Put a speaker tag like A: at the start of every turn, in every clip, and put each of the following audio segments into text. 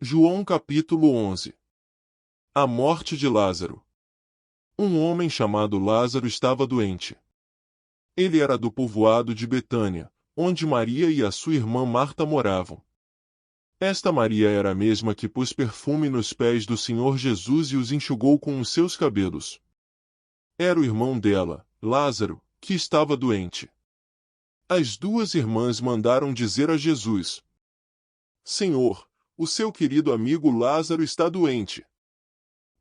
A: João capítulo 11. A morte de Lázaro. Um homem chamado Lázaro estava doente. Ele era do povoado de Betânia, onde Maria e a sua irmã Marta moravam. Esta Maria era a mesma que pôs perfume nos pés do Senhor Jesus e os enxugou com os seus cabelos. Era o irmão dela, Lázaro, que estava doente. As duas irmãs mandaram dizer a Jesus: Senhor, o seu querido amigo Lázaro está doente.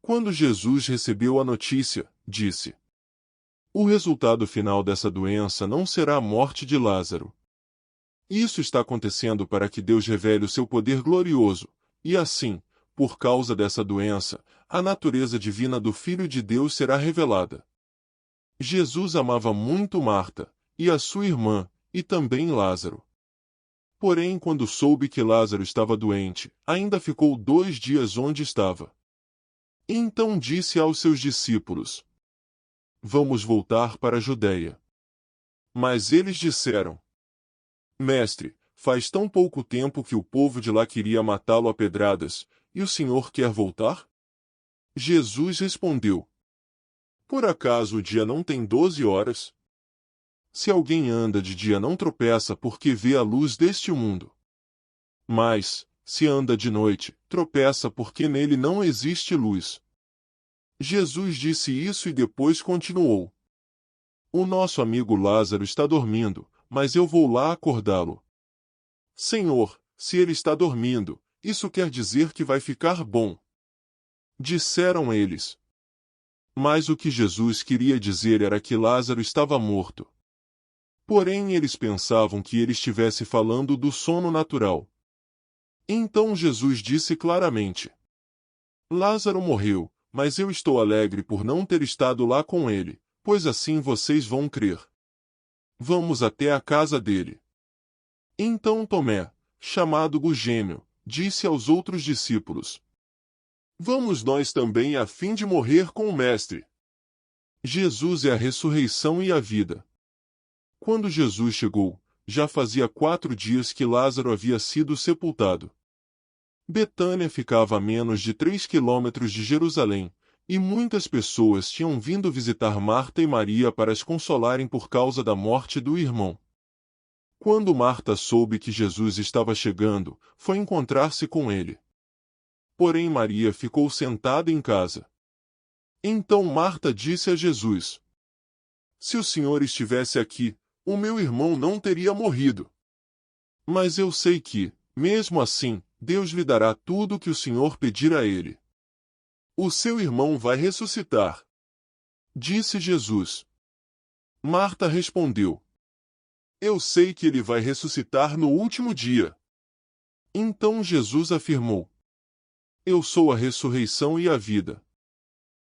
A: Quando Jesus recebeu a notícia, disse: O resultado final dessa doença não será a morte de Lázaro. Isso está acontecendo para que Deus revele o seu poder glorioso, e assim, por causa dessa doença, a natureza divina do Filho de Deus será revelada. Jesus amava muito Marta, e a sua irmã, e também Lázaro. Porém, quando soube que Lázaro estava doente, ainda ficou 2 dias onde estava. Então disse aos seus discípulos: Vamos voltar para a Judeia. Mas eles disseram: Mestre, faz tão pouco tempo que o povo de lá queria matá-lo a pedradas, e o Senhor quer voltar? Jesus respondeu: Por acaso o dia não tem 12 horas? Se alguém anda de dia não tropeça porque vê a luz deste mundo. Mas, se anda de noite, tropeça porque nele não existe luz. Jesus disse isso e depois continuou: O nosso amigo Lázaro está dormindo, mas eu vou lá acordá-lo. Senhor, se ele está dormindo, isso quer dizer que vai ficar bom. Disseram eles. Mas o que Jesus queria dizer era que Lázaro estava morto. Porém eles pensavam que ele estivesse falando do sono natural. Então Jesus disse claramente: Lázaro morreu, mas eu estou alegre por não ter estado lá com ele, pois assim vocês vão crer. Vamos até a casa dele. Então Tomé, chamado o Gêmeo, disse aos outros discípulos: Vamos nós também a fim de morrer com o Mestre. Jesus é a ressurreição e a vida. Quando Jesus chegou, já fazia 4 dias que Lázaro havia sido sepultado. Betânia ficava a menos de 3 quilômetros de Jerusalém, e muitas pessoas tinham vindo visitar Marta e Maria para as consolarem por causa da morte do irmão. Quando Marta soube que Jesus estava chegando, foi encontrar-se com ele. Porém Maria ficou sentada em casa. Então Marta disse a Jesus: Se o Senhor estivesse aqui, o meu irmão não teria morrido. Mas eu sei que, mesmo assim, Deus lhe dará tudo o que o Senhor pedir a ele. O seu irmão vai ressuscitar. Disse Jesus. Marta respondeu: Eu sei que ele vai ressuscitar no último dia. Então Jesus afirmou: Eu sou a ressurreição e a vida.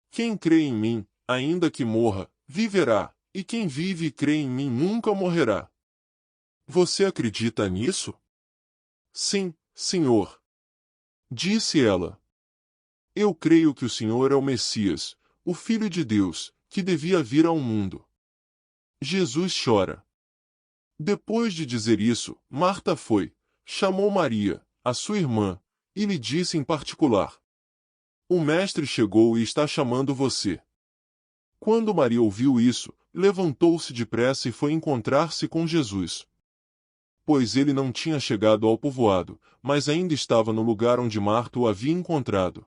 A: Quem crê em mim, ainda que morra, viverá, e quem vive e crê em mim nunca morrerá. Você acredita nisso? Sim, Senhor. Disse ela. Eu creio que o Senhor é o Messias, o Filho de Deus, que devia vir ao mundo. Jesus chora. Depois de dizer isso, Marta foi, chamou Maria, a sua irmã, e lhe disse em particular: O Mestre chegou e está chamando você. Quando Maria ouviu isso, levantou-se depressa e foi encontrar-se com Jesus. Pois ele não tinha chegado ao povoado, mas ainda estava no lugar onde Marta o havia encontrado.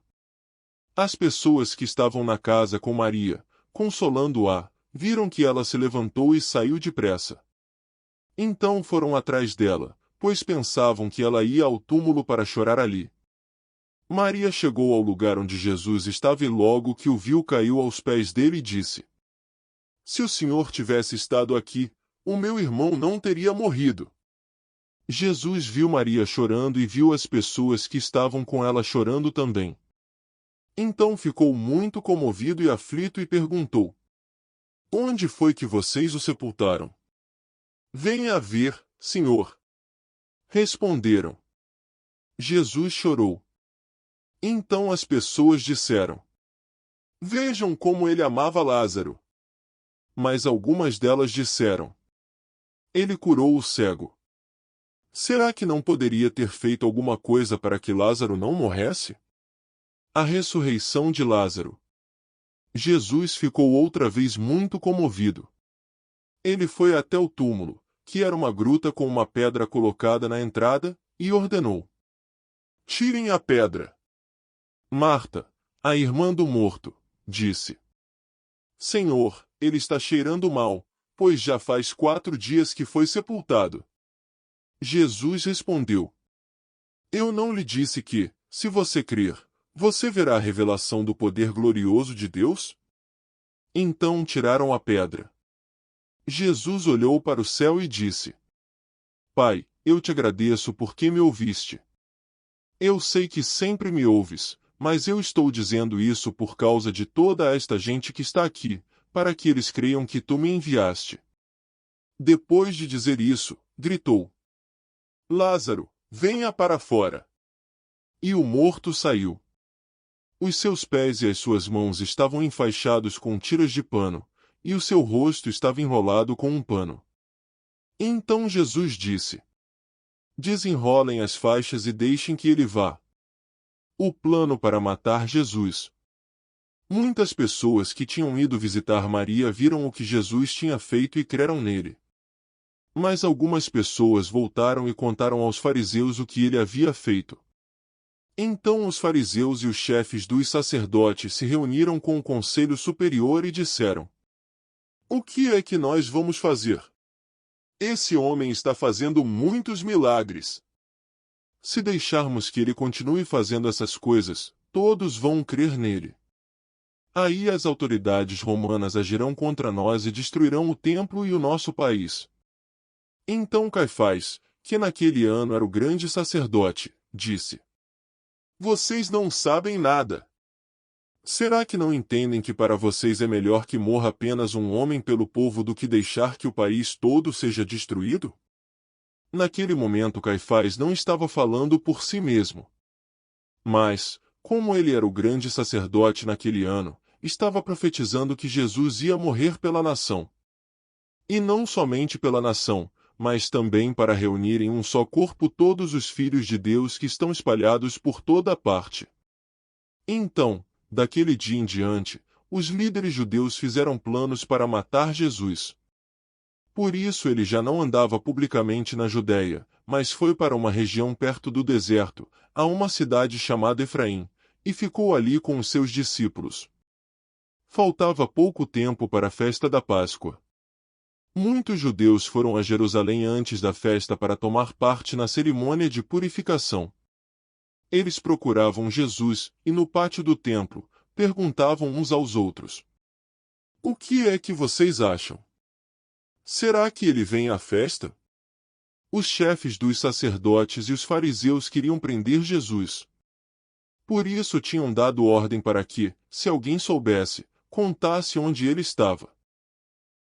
A: As pessoas que estavam na casa com Maria, consolando-a, viram que ela se levantou e saiu depressa. Então foram atrás dela, pois pensavam que ela ia ao túmulo para chorar ali. Maria chegou ao lugar onde Jesus estava e logo que o viu caiu aos pés dele e disse: Se o Senhor tivesse estado aqui, o meu irmão não teria morrido. Jesus viu Maria chorando e viu as pessoas que estavam com ela chorando também. Então ficou muito comovido e aflito e perguntou: Onde foi que vocês o sepultaram? Venha ver, Senhor. Responderam. Jesus chorou. Então as pessoas disseram: Vejam como ele amava Lázaro. Mas algumas delas disseram: Ele curou o cego. Será que não poderia ter feito alguma coisa para que Lázaro não morresse? A ressurreição de Lázaro. Jesus ficou outra vez muito comovido. Ele foi até o túmulo, que era uma gruta com uma pedra colocada na entrada, e ordenou: tirem a pedra. Marta, a irmã do morto, disse: Senhor, ele está cheirando mal, pois já faz 4 dias que foi sepultado. Jesus respondeu: Eu não lhe disse que, se você crer, você verá a revelação do poder glorioso de Deus? Então tiraram a pedra. Jesus olhou para o céu e disse: Pai, eu te agradeço porque me ouviste. Eu sei que sempre me ouves, mas eu estou dizendo isso por causa de toda esta gente que está aqui, para que eles creiam que tu me enviaste. Depois de dizer isso, gritou: Lázaro, venha para fora. E o morto saiu. Os seus pés e as suas mãos estavam enfaixados com tiras de pano, e o seu rosto estava enrolado com um pano. Então Jesus disse: Desenrolem as faixas e deixem que ele vá. O plano para matar Jesus. Muitas pessoas que tinham ido visitar Maria viram o que Jesus tinha feito e creram nele. Mas algumas pessoas voltaram e contaram aos fariseus o que ele havia feito. Então os fariseus e os chefes dos sacerdotes se reuniram com o conselho superior e disseram: O que é que nós vamos fazer? Esse homem está fazendo muitos milagres. Se deixarmos que ele continue fazendo essas coisas, todos vão crer nele. Aí as autoridades romanas agirão contra nós e destruirão o templo e o nosso país. Então Caifás, que naquele ano era o grande sacerdote, disse: Vocês não sabem nada. Será que não entendem que para vocês é melhor que morra apenas um homem pelo povo do que deixar que o país todo seja destruído? Naquele momento Caifás não estava falando por si mesmo. Mas, como ele era o grande sacerdote naquele ano, estava profetizando que Jesus ia morrer pela nação. E não somente pela nação, mas também para reunir em um só corpo todos os filhos de Deus que estão espalhados por toda a parte. Então, daquele dia em diante, os líderes judeus fizeram planos para matar Jesus. Por isso ele já não andava publicamente na Judéia, mas foi para uma região perto do deserto, a uma cidade chamada Efraim, e ficou ali com os seus discípulos. Faltava pouco tempo para a festa da Páscoa. Muitos judeus foram a Jerusalém antes da festa para tomar parte na cerimônia de purificação. Eles procuravam Jesus, e no pátio do templo, perguntavam uns aos outros: O que é que vocês acham? Será que ele vem à festa? Os chefes dos sacerdotes e os fariseus queriam prender Jesus. Por isso tinham dado ordem para que, se alguém soubesse, contasse onde ele estava.